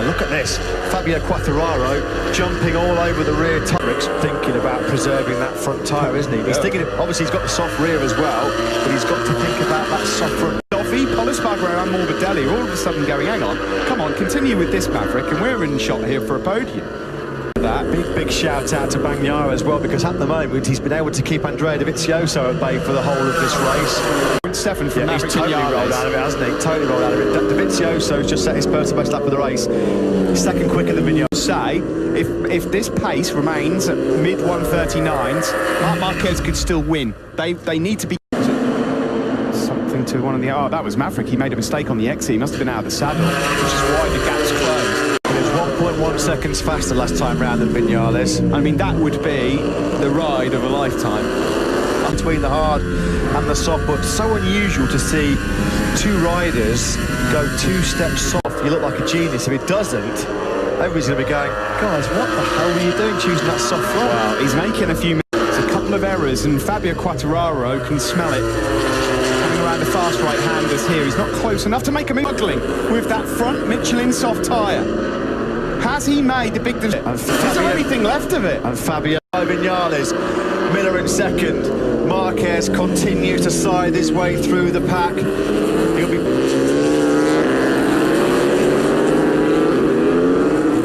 And look at this, Fabio Quartararo jumping all over the rear tyres, thinking about preserving that front tyre, isn't he? He's thinking, obviously he's got the soft rear as well, but he's got to think about that soft front. Polispargaro and Morbidelli are all of a sudden going, hang on, come on, continue with this, Maverick, and we're in shot here for a podium. That big shout out to Bagnaia as well, because at the moment he's been able to keep Andrea Dovizioso at bay for the whole of this race. 7 from He's totally rolled out of it, hasn't he? Totally rolled out of it. Dovizioso's just set his personal best lap of the race, second quicker than Vignola. Say, if this pace remains at mid 139s, Marc Marquez could still win. They need to be something to one of the. Oh, that was Maverick. He made a mistake on the exit. He must have been out of the saddle, which is why the gap's closed. It was 1.1 seconds faster last time round than Vinales. I mean, that would be the ride of a lifetime. Between the hard and the soft, but so unusual to see two riders go 2 steps soft. You look like a genius. If it doesn't, everybody's going to be going, guys, what the hell were you doing choosing that soft front? Well, he's making a few mistakes, a couple of errors, and Fabio Quartararo can smell it. Coming around the fast right-handers here, he's not close enough to make a muggling with that front Michelin soft tyre. Has he made the big decision? Is there anything left of it? And Fabio Vinales, Miller in second. Marquez continues to side his way through the pack. He'll be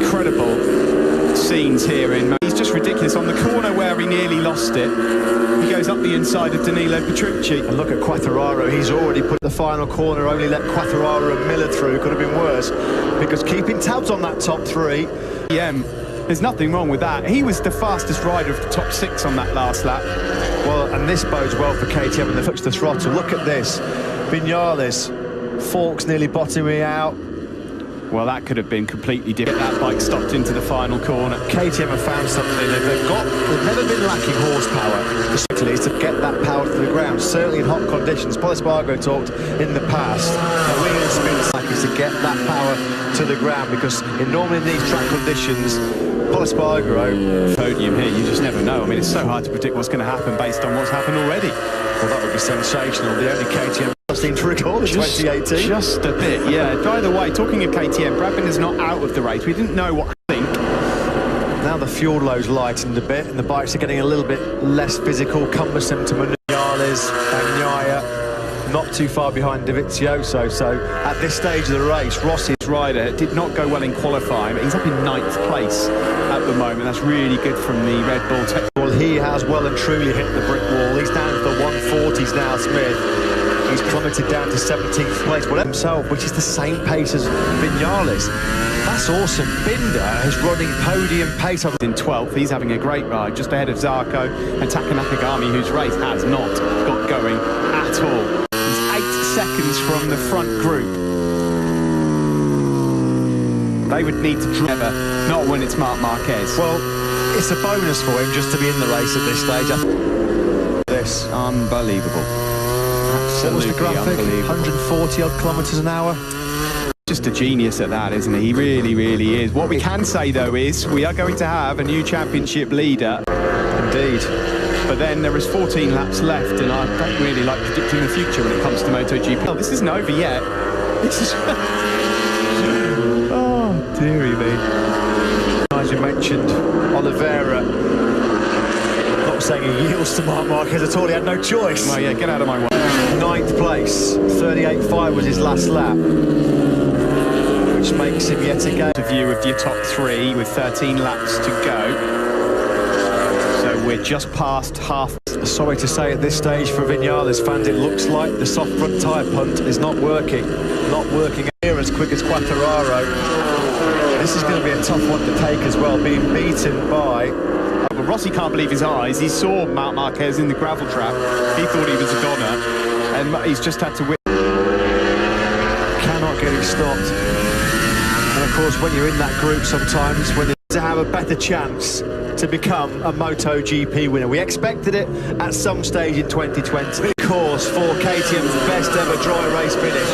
incredible scenes here in. He's just ridiculous on the corner where he nearly lost it. He goes up the inside of Danilo Petrucci. And look at Quartararo. He's already put the final corner. Only let Quartararo and Miller through. Could have been worse because keeping tabs on that top 3. There's nothing wrong with that. He was the fastest rider of the top 6 on that last lap. Well, and this bodes well for KTM and they touch the throttle. Look at this. Vinales, forks nearly bottoming out. Well, that could have been completely different. That bike stopped into the final corner. KTM have found something. They've never been lacking horsepower. Particularly is to get that power to the ground. Certainly in hot conditions. Polispargaro talked in the past. The wheel and spin cycle is to get that power to the ground because normally in these track conditions, Polispargaro podium here, you just never know. I mean, it's so hard to predict what's going to happen based on what's happened already. Well, that would be sensational. The only KTM seem to recall in 2018. Just a bit, yeah. By the way, talking of KTM, Brad Binder's not out of the race. We didn't know what to think. Now the fuel load's lightened a bit and the bikes are getting a little bit less physical, cumbersome to maneuver. Bagnaia, not too far behind Dovizioso. So at this stage of the race, Rossi's rider did not go well in qualifying, but he's up in 9th place at the moment. That's really good from the Red Bull tech. Well, he has well and truly hit the brick wall. He's down to the 140s now, Smith. He's plummeted down to 17th place, well, himself, which is the same pace as Vinales. That's awesome. Binder is running podium pace. In 12th, he's having a great ride, just ahead of Zarco and Taka Nakagami, whose race has not got going at all. He's 8 seconds from the front group. They would need to drive, not when it's Marc Marquez. Well, it's a bonus for him just to be in the race at this stage. This unbelievable. Absolutely unbelievable. 140 odd kilometres an hour. Just a genius at that, isn't he? He really, really is. What we can say, though, is we are going to have a new championship leader. Indeed. But then there is 14 laps left, and I don't really like predicting the future when it comes to MotoGP. Oh, this isn't over yet. This is... oh, dearie me. As you mentioned, Oliveira, not saying he yields to Marc Marquez at all, he had no choice. Well, yeah, get out of my way. 9th place, 38.5 was his last lap, which makes him yet again a view of your top 3 with 13 laps to go. So we're just past half. Sorry to say at this stage for Vinales fans, it looks like the soft front tyre punt is not working. Not working here as quick as Quartararo. This is going to be a tough one to take as well, being beaten by... But Rossi can't believe his eyes. He saw Marc Marquez in the gravel trap. He thought he was a goner, and he's just had to win. Cannot get him stopped. And of course, when you're in that group sometimes, when you to have a better chance to become a MotoGP winner. We expected it at some stage in 2020. Of course, for KTM's best ever dry race finish.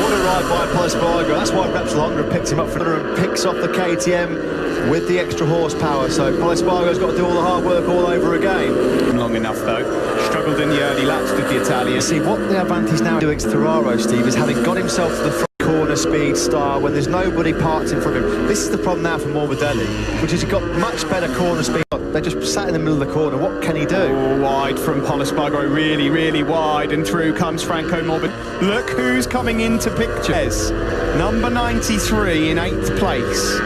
What a ride by Polispargaro. That's why perhaps Londra picked him up for another and picks off the KTM with the extra horsepower. So Polispargaro's got to do all the hard work all over again. Long enough though. Struggled in the early laps with the Italian. See, what the advantage now doing to Ferraro, Steve, is having got himself to the front corner speed star when there's nobody parked in front of him. This is the problem now for Morbidelli, which is he's got much better corner speed. They just sat in the middle of the corner. What can he do? Oh, wide from Polisbargo, really, really wide, and through comes Franco Morbidelli. Look who's coming into pictures. Number 93 in 8th place,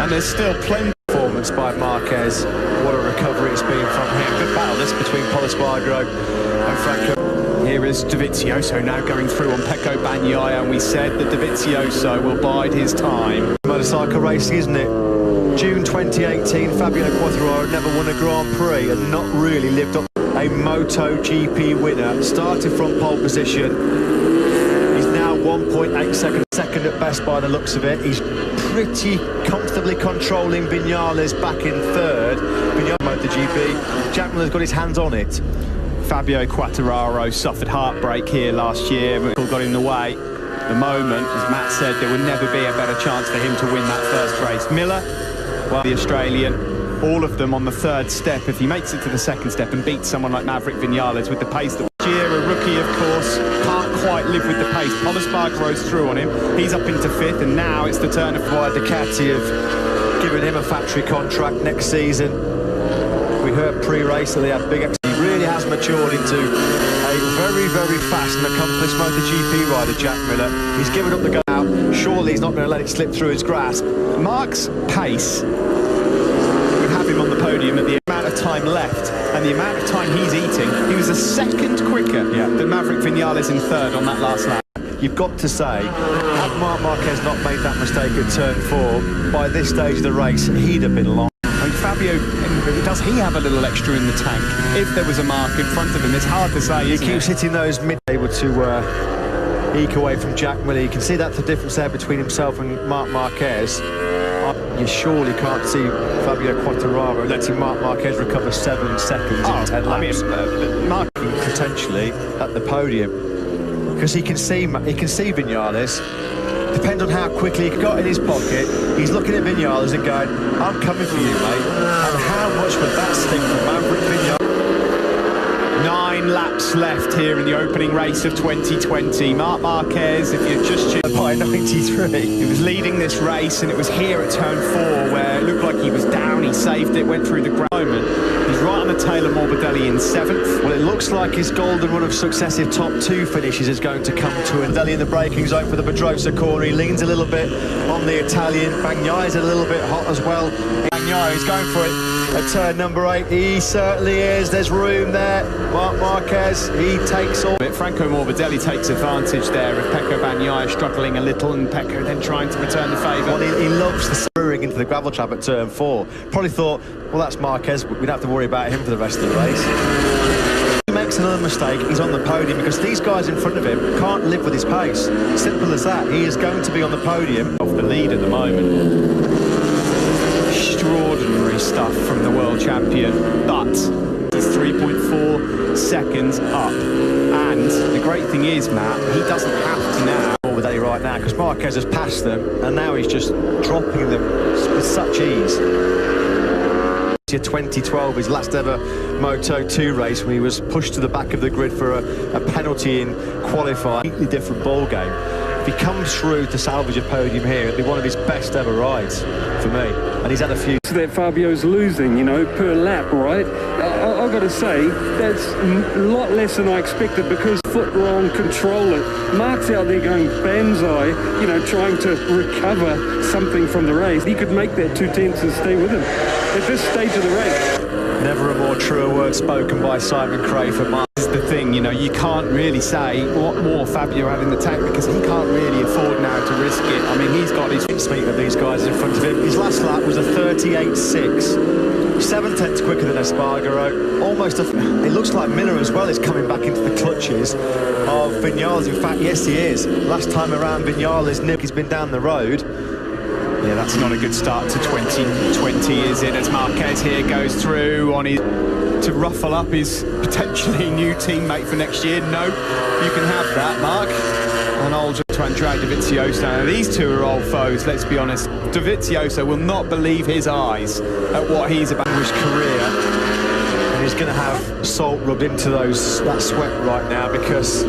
and there's still plenty. Performance by Marquez. What a recovery it's been from him. Good battle this between Polisbargo and Franco. Here is Dovizioso now going through on Pecco Bagnaia, and we said that Dovizioso will bide his time. Motorcycle racing, isn't it? June 2018, Fabio Quartararo never won a Grand Prix and not really lived up. A MotoGP winner, started from pole position. He's now 1.8 seconds second at best by the looks of it. He's pretty comfortably controlling Vinales back in third. Vinales MotoGP. Jack Miller's got his hands on it. Fabio Quartararo suffered heartbreak here last year, but got in the way. The moment, as Matt said, there would never be a better chance for him to win that first race. Miller, well, the Australian, all of them on the third step. If he makes it to the second step and beats someone like Maverick Vinales with the pace that year, a rookie, of course, can't quite live with the pace. Polisbargo rose through on him. He's up into 5th, and now it's the turn of Ducati have given him a factory contract next season. We heard pre-race that they had big. He really has matured into a very, very fast and accomplished MotoGP rider, Jack Miller. He's given up the go out. Surely he's not going to let it slip through his grasp. Marc's pace would have him on the podium at the amount of time left and the amount of time he's eating. He was a second quicker than Maverick Vinales in third on that last lap. You've got to say, had Marc Marquez not made that mistake at turn 4, by this stage of the race, he'd have been long. I mean, Fabio, does he have a little extra in the tank? If there was a Marc in front of him, it's hard to say. He keeps hitting those mid, able to eke away from Jack Miller. You can see that's the difference there between himself and Marc Marquez. You surely can't see Fabio Quartararo letting Marc Marquez recover 7 seconds in 10 laps. I mean, Marc potentially at the podium, because he can see Vinales. Depends on how quickly he got in his pocket. He's looking at Vinales and going, I'm coming for you, mate. And how much would that sting from Maverick Vinales? 9 laps left here in the opening race of 2020. Marc Marquez, if you're just by 93. He was leading this race, and it was here at turn 4 where it looked like he was down. He saved it, went through the ground. He's right on the tail of Morbidelli in 7th. Well, it looks like his golden run of successive top 2 finishes is going to come to an end. In the braking zone for the Pedrosa corner. He leans a little bit on the Italian. Bagnaia's a little bit hot as well. Bagnaia is going for it at turn number 8. He certainly is. There's room there. Marc Marquez, he takes all. Franco Morbidelli takes advantage there of Pecco Bagnaia struggling a little, and Pecco then trying to return the favour. Well, he loves the spurring into the gravel trap at turn 4. Probably thought, well, that's Marquez. We don't have to worry about him for the rest of the race. If he makes another mistake, he's on the podium, because these guys in front of him can't live with his pace. Simple as that. He is going to be on the podium. Off the lead at the moment. Extraordinary stuff from the world champion, but he's 3.4 seconds up. And the great thing is, Matt, he doesn't have to now. Morbidelli right now, because Marquez has passed them, and now he's just dropping them with such ease. 2012, his last ever Moto2 race, when he was pushed to the back of the grid for a penalty in qualifying. Completely different ball game. If he comes through to salvage a podium here, it'd be one of his best ever rides for me. And he's had a few. That Fabio's losing, you know, per lap, right? I've got to say, that's a lot less than I expected, because foot wrong, control it. Marc's out there going banzai, you know, trying to recover something from the race. He could make that 2 tenths and stay with him at this stage of the race. Never a more truer word spoken by Simon Crayford. This is the thing, you know, you can't really say what more Fabio had in the tank, because he can't really afford now to risk it. I mean, he's got his speed of these guys in front of him. His last lap was a 38.6. 7 tenths quicker than Espargaro. Almost it looks like Miller as well is coming back into the clutches of Vinales. In fact, yes, he is. Last time around, Vinales, Nick, has been down the road. Yeah, that's not a good start to 2020, is it? As Marquez here goes through on his to ruffle up his potentially new teammate for next year. No, you can have that, Marc. And old to Andrea Dovizioso. Now, these two are old foes, let's be honest. Dovizioso will not believe his eyes at what he's about in his career. And he's going to have salt rubbed into that sweat right now, because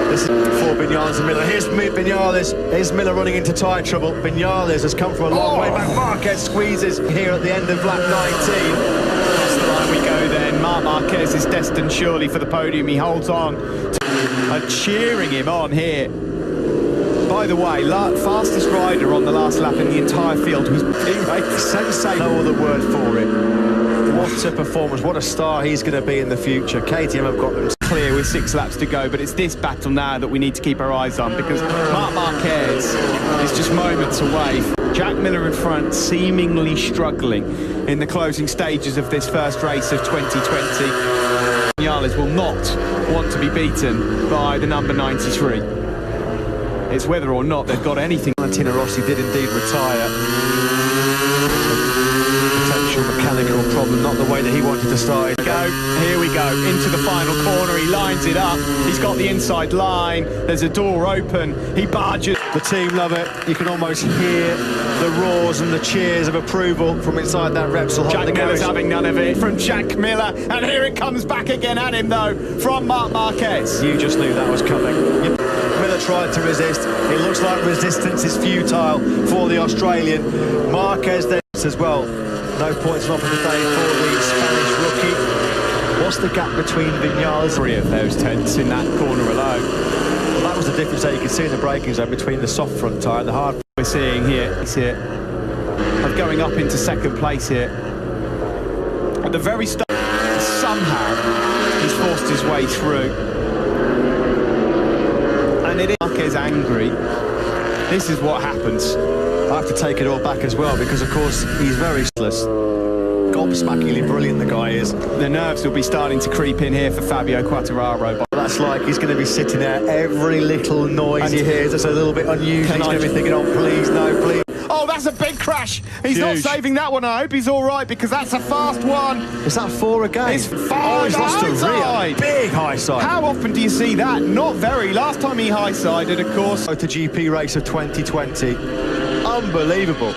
This is for Vinales and Miller. Here's Vinales. Here's Miller running into tyre trouble. Vinales has come from a long way back. Marquez squeezes here at the end of lap 19. Across the line we go then. Marc Marquez is destined surely for the podium. He holds on and cheering him on here. By the way, fastest rider on the last lap in the entire field was teammate. Sensei, no other word for it. What a performance, what a star he's going to be in the future. KTM have got them clear with 6 laps to go, but it's this battle now that we need to keep our eyes on, because Marc Marquez is just moments away. Jack Miller in front, seemingly struggling in the closing stages of this first race of 2020. Vinales will not want to be beaten by the number 93. It's whether or not they've got anything. Valentino Rossi did indeed retire. Potential mechanical problem, not the way that he wanted to start it. Here we go, into the final corner. He lines it up. He's got the inside line. There's a door open. He barges. The team love it. You can almost hear the roars and the cheers of approval from inside that Repsol. Jack Miller's having none of it from Jack Miller. And here it comes back again at him, though, from Marc Marquez. You just knew that was coming. Miller tried to resist. It looks like resistance is futile for the Australian. Marquez then as well. No points off of the day for the Spanish rookie. What's the gap between Vinales? 3 of those tenths in that corner alone. Well, that was the difference that you could see in the braking zone between the soft front tyre and the hard. We're seeing here, of going up into second place here. At the very start, somehow he's forced his way through. And it is Marquez angry. This is what happens. I have to take it all back as well, because of course he's very useless. Gobsmackingly brilliant the guy is. The nerves will be starting to creep in here for Fabio Quartararo. That's like he's going to be sitting there, every little noise he hears that's a little bit unusual. He's going to be thinking, oh please, no, please. Oh, that's a big crash. He's not saving that one. I hope he's all right, because that's a fast one. Is that 4 again? It's 4. Oh, he's lost a rear. Big high side. How often do you see that? Not very. Last time he high-sided, of course. MotoGP race of 2020. Unbelievable.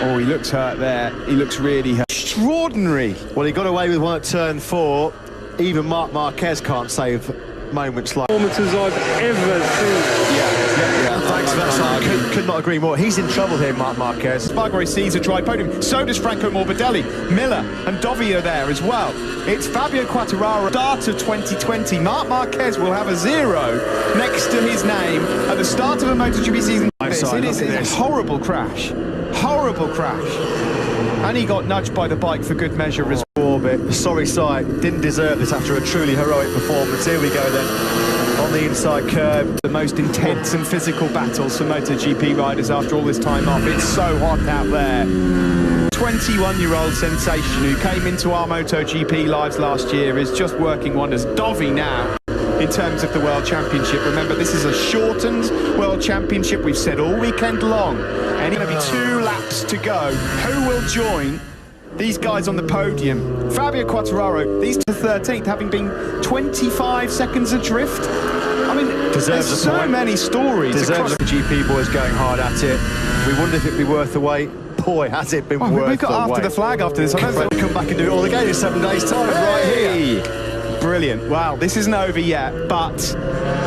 Oh, he looks hurt there. He looks really hurt. Extraordinary. Well, he got away with one at turn 4. Even Marc Marquez can't save moments like Performances I've ever seen. Yeah. Thanks for that, Simon. Could not agree more. He's in trouble here, Marc Marquez. Spargaro sees a dry podium. So does Franco Morbidelli. Miller and Dovi are there as well. It's Fabio Quartararo. Start of 2020. Marc Marquez will have a 0 next to his name at the start of a MotoGP season. It is a horrible crash. Horrible crash. And he got nudged by the bike for good measure as well. Sorry sight. Didn't deserve this after a truly heroic performance. Here we go then. On the inside curve. The most intense and physical battles for MotoGP riders after all this time off. It's so hot out there. 21-year-old sensation who came into our MotoGP lives last year is just working wonders. Dovi now in terms of the World Championship. Remember, this is a shortened World Championship. We've said all weekend long. And it's going to be 2 laps to go. Who will join these guys on the podium? Fabio Quartararo, these to 13th, having been 25 seconds adrift. I mean, there's so many stories. Deserves the GP boys going hard at it. We wonder if it'd be worth the wait. Boy, has it been worth the wait. We've got after the flag after this. I know they'll come back and do it all again in 7 days' time, right here. Brilliant. Wow, this isn't over yet, but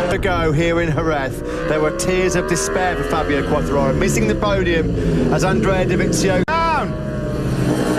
to go here in Jerez. There were tears of despair for Fabio Quartararo, missing the podium as Andrea Dovizioso down.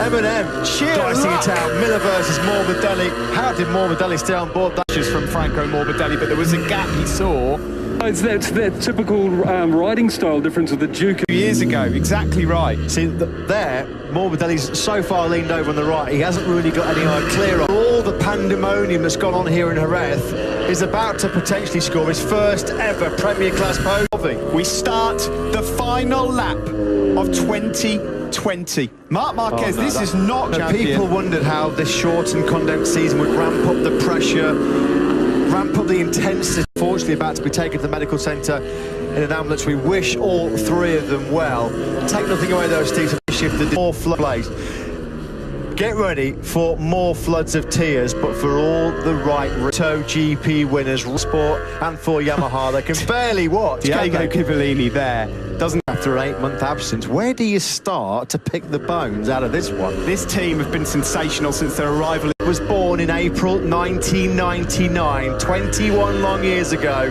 M&M dicing it out. Miller versus Morbidelli. How did Morbidelli stay on board? That's from Franco Morbidelli, but there was a gap he saw. It's that typical riding style difference with the Duke. 2 years ago, exactly right. See, there, Morbidelli's so far leaned over on the right, he hasn't really got any eye clear on. All the pandemonium that's gone on here in Jerez is about to potentially score his first ever Premier Class podium. We start the final lap of 2020. Marc Marquez, this is not champion. People wondered how this short and condensed season would ramp up the pressure, ramp up the intensity. Fortunately, about to be taken to the medical centre in an ambulance. We wish all 3 of them well. Take nothing away though, Steve, shifted more flood. Get ready for more floods of tears, but for all the right MotoGP winners, Sport and for Yamaha, they can barely watch. Diego Cipollini there doesn't. After an 8-month absence, where do you start to pick the bones out of this one? This team have been sensational since their arrival. It was born in April 1999, 21 long years ago.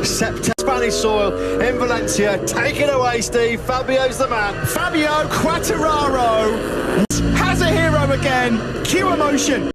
Spanish soil in Valencia. Take it away, Steve. Fabio's the man. Fabio Quartararo has a hero again. Cue emotion.